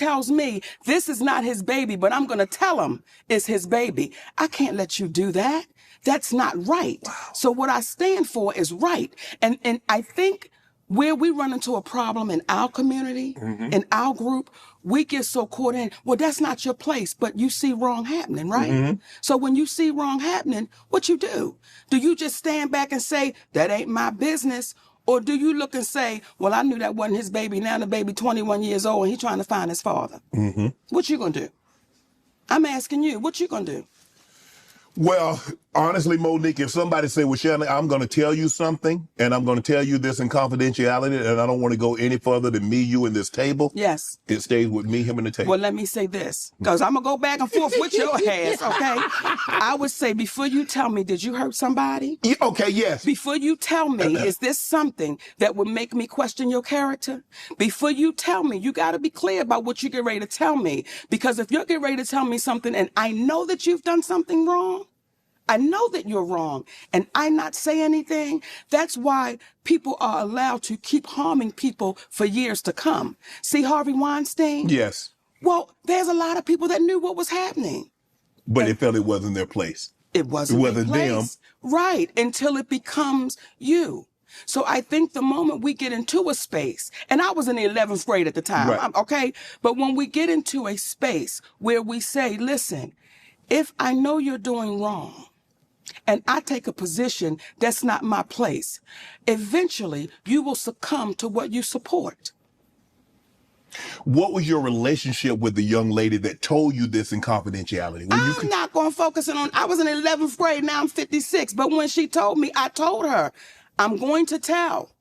tells me this is not his baby, but I'm going to tell him it's his baby. I can't let you do that. That's not right. Wow. So what I stand for is right. And I think where we run into a problem in our community, in our group, we get so caught in, well, that's not your place, but you see wrong happening, right? So when you see wrong happening, what you do? Do you just stand back and say, that ain't my business? Or do you look and say, well, I knew that wasn't his baby. Now the baby 21 years old and he's trying to find his father. What you gonna do? I'm asking you, what you gonna do? Well, honestly, Monique, if somebody say, well, Shannon, I'm going to tell you something, and I'm going to tell you this in confidentiality, and I don't want to go any further than me, you, and this table. Yes. It stays with me, him, and the table. Well, let me say this, because I'm going to go back and forth with your ass, okay? I would say, before you tell me, did you hurt somebody? Yeah, okay, yes. Before you tell me, is this something that would make me question your character? Before you tell me, you got to be clear about what you get ready to tell me. Because if you're getting ready to tell me something and I know that you've done something wrong, I know that you're wrong, and I not say anything. That's why people are allowed to keep harming people for years to come. See Harvey Weinstein? Yes. Well, there's a lot of people that knew what was happening. But they felt it wasn't their place. It wasn't their them. place. Right, until it becomes you. So I think the moment we get into a space, and I was in the 11th grade at the time, Right. Okay? But when we get into a space where we say, listen, if I know you're doing wrong, and I take a position that's not my place, eventually you will succumb to what you support. What was your relationship with the young lady that told you this in confidentiality? I'm not going to focus on, I was in 11th grade, now I'm 56, but when she told me, I told her, I'm going to tell.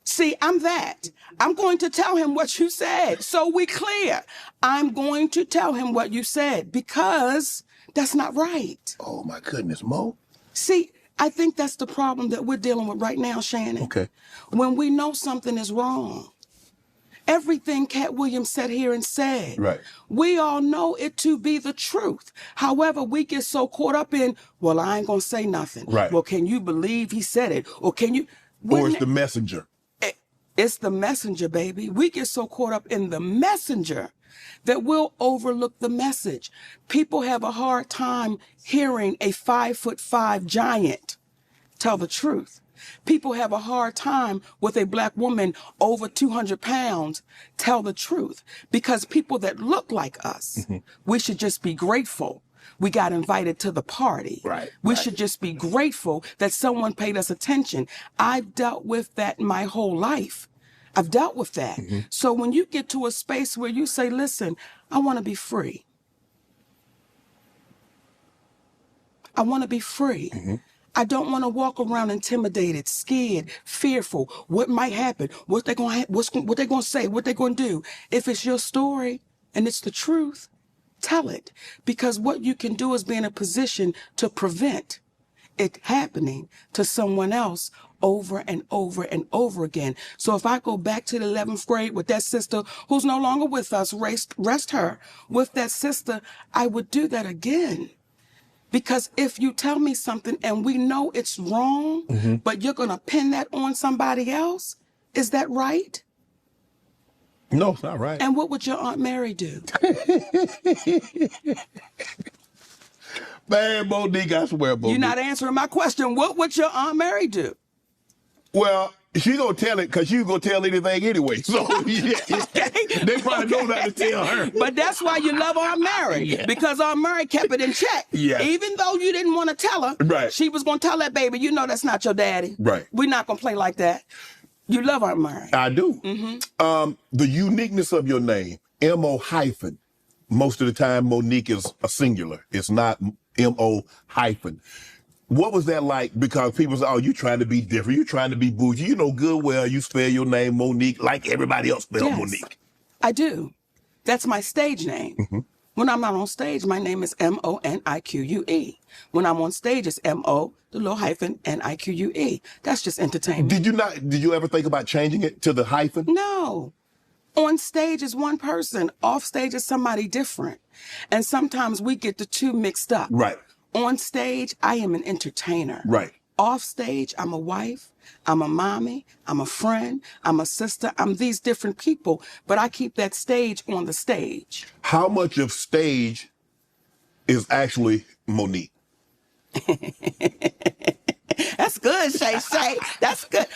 See, I'm that. I'm going to tell him what you said, so we clear. I'm going to tell him what you said, because that's not right. Oh, my goodness, Mo. See, I think that's the problem that we're dealing with right now, Shannon. Okay. When we know something is wrong, everything Cat Williams said here and said, right. We all know it to be the truth. However, we get so caught up in, well, I ain't going to say nothing. Right. Well, can you believe he said it? Or can you? Or it's the messenger. It's the messenger, baby. We get so caught up in the messenger that we'll overlook the message. People have a hard time hearing a 5'5" giant tell the truth. People have a hard time with a black woman over 200 pounds tell the truth, because people that look like us, we should just be grateful we got invited to the party. Right. We should just be grateful that someone paid us attention. I've dealt with that my whole life. I've dealt with that. So when you get to a space where you say, listen, I want to be free. I want to be free. I don't want to walk around intimidated, scared, fearful. What might happen? What they going to say? What they going to do? If it's your story and it's the truth, tell it. Because what you can do is be in a position to prevent it happening to someone else over and over and over again. So if I go back to the 11th grade with that sister who's no longer with us, rest her with that sister, I would do that again. Because if you tell me something and we know it's wrong, but you're going to pin that on somebody else, is that right? No, it's not right. And what would your Aunt Mary do? Man, Monique, I swear, Monique. You're not answering my question. What would your Aunt Mary do? Well, she gonna tell it because she's gonna tell anything anyway. So yeah, they probably know not to tell her. But that's why you love Aunt Mary, because Aunt Mary kept it in check. Yeah. Even though you didn't want to tell her, right. She was gonna tell that baby, you know that's not your daddy. Right. We're not gonna play like that. You love Aunt Mary. I do. The uniqueness of your name, M-O hyphen. Most of the time, Monique is a singular. It's not M-O hyphen. What was that like? Because people say, oh, you trying to be different. You trying to be bougie. You know good well you spell your name Monique like everybody else spells Monique. I do. That's my stage name. When I'm not on stage, my name is M-O-N-I-Q-U-E. When I'm on stage, it's M-O, the little hyphen, N-I-Q-U-E. That's just entertainment. Did you ever think about changing it to the hyphen? No. On stage is one person. Off stage is somebody different. And sometimes we get the two mixed up. Right. On stage, I am an entertainer. Right. Off stage, I'm a wife, I'm a mommy, I'm a friend, I'm a sister, I'm these different people, but I keep that stage on the stage. How much of stage is actually Monique? That's good, Shay Shay. That's good.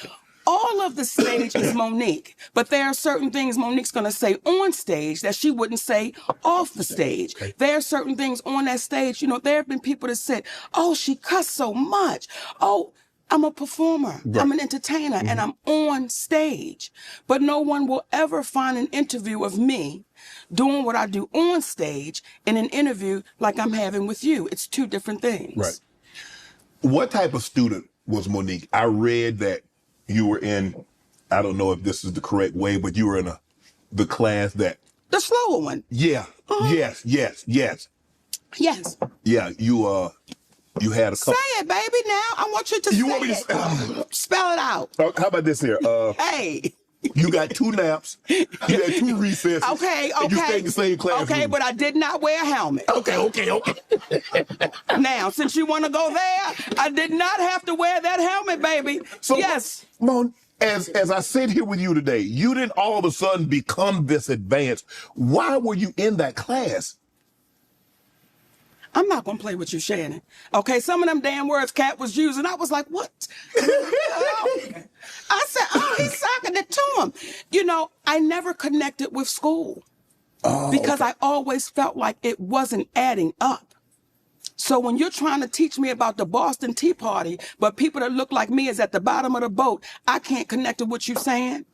All of the stage is Monique, but there are certain things Monique's going to say on stage that she wouldn't say off the stage. Okay. There are certain things on that stage. You know, there have been people that said, oh, she cussed so much. Oh, I'm a performer. Right. I'm an entertainer, and I'm on stage. But no one will ever find an interview of me doing what I do on stage in an interview like I'm having with you. It's two different things. Right. What type of student was Monique? I read that you were in, I don't know if this is the correct way, but you were in the class that. The slower one. Yeah. Yes. Yes. Yes. Yes. Yeah. You had a couple. Say it, baby, now. I want you to You say want me to it. Spell it out. How about this here? Hey. You got 2 naps. You had 2 recesses. Okay. And you stayed in the same class. Okay, but I did not wear a helmet. Okay. Now, since you want to go there, I did not have to wear that helmet, baby. So, yes. Mon, as I sit here with you today, you didn't all of a sudden become this advanced. Why were you in that class? I'm not going to play with you, Shannon. Okay, some of them damn words Cat was using, I was like, what? I said, oh, he's sucking it to him. You know, I never connected with school because I always felt like it wasn't adding up. So when you're trying to teach me about the Boston Tea Party, but people that look like me is at the bottom of the boat, I can't connect to what you're saying.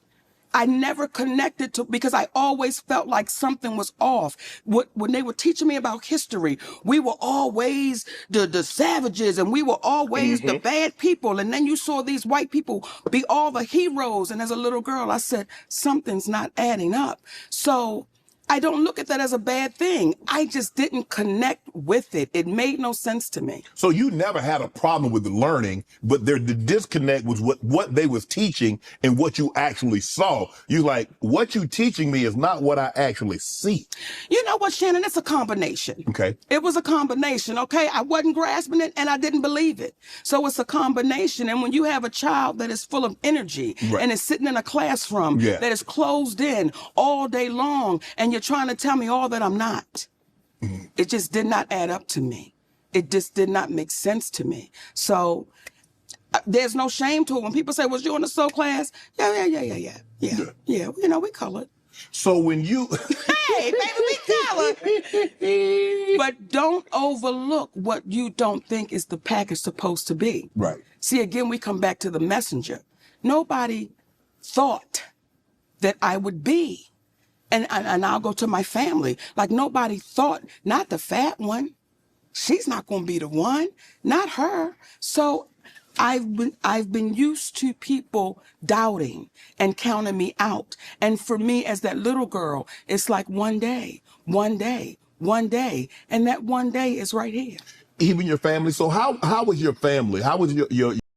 I never connected to, because I always felt like something was off. When they were teaching me about history, we were always the savages and we were always the bad people. And then you saw these white people be all the heroes. And as a little girl, I said, something's not adding up. So I don't look at that as a bad thing. I just didn't connect with it. It made no sense to me. So you never had a problem with the learning, but the disconnect was what they was teaching and what you actually saw. You like, what you teaching me is not what I actually see. You know what, Shannon? It's a combination. Okay. It was a combination, okay? I wasn't grasping it and I didn't believe it. So it's a combination. And when you have a child that is full of energy and is sitting in a classroom that is closed in all day long and you're trying to tell me all that I'm not. It just did not add up to me. It just did not make sense to me. So there's no shame to it. When people say, was you in the soul class? Yeah. You know, we colored. So when you... Hey, baby, we colored. But don't overlook what you don't think is the package supposed to be. Right. See, again, we come back to the messenger. Nobody thought that I would be. And I'll go to my family. Like nobody thought, not the fat one. She's not going to be the one, not her. So I've been used to people doubting and counting me out. And for me, as that little girl, it's like one day, and that one day is right here. Even your family. So how was your family? How was your